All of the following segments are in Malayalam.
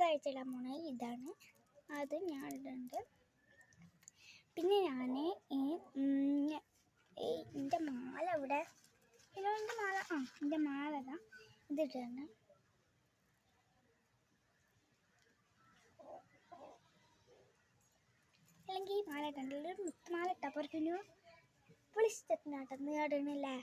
അഴിച്ചിടാൻ പോണ ഇതാണ്. അത് ഞാൻ ഇടുന്നുണ്ട്. പിന്നെ ഞാൻ എൻ്റെ മാല ഇവിടെ എൻ്റെ മാല എൻ്റെ മാല ഇതിട്ടുണ്ട്. അല്ലെങ്കിൽ ഈ മാല ഇട്ടുണ്ടല്ലോ, ഒരു മുത്തുമാല ഇട്ടാൽ പുറത്തുനിന്ന് ഇപ്പോൾ ഇഷ്ടത്തിനാട്ടോ നീടണില്ലേ.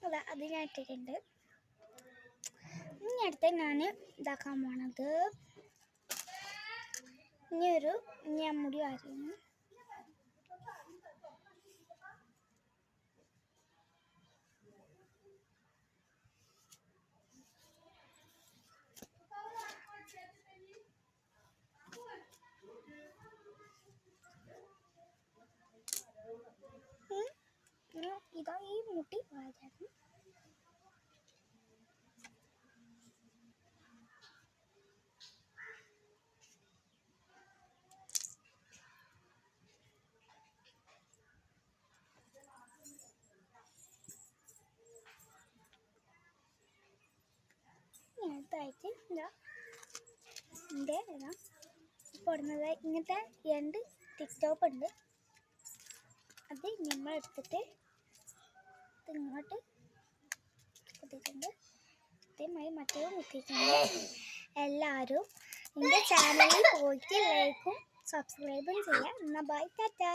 അതാ അത് ഞാൻ ഇട്ടിട്ടുണ്ട്. ഇനി അടുത്ത് ഞാൻ ഇതാക്കാൻ പോണത് ഞാൻ മുടി വാരുന്നു. ഇതാ ഈ മുടി വാരാണ്. അടുത്തായിട്ട് പൊടുന്നത് ഇങ്ങനത്തെ 2 ടിക്ടോപ്പ് ഉണ്ട്. അത് നമ്മൾ എടുത്തിട്ട് ഇങ്ങോട്ട് കുത്തിയിട്ടുണ്ട്. അതേമാതിരി മറ്റേതും കുത്തിയിട്ടുണ്ട്. എല്ലാവരും എൻ്റെ ചാനലിൽ പോയിട്ട് ലൈക്കും സബ്സ്ക്രൈബും ചെയ്യാം. എന്നാൽ ബൈ, ടാറ്റാ.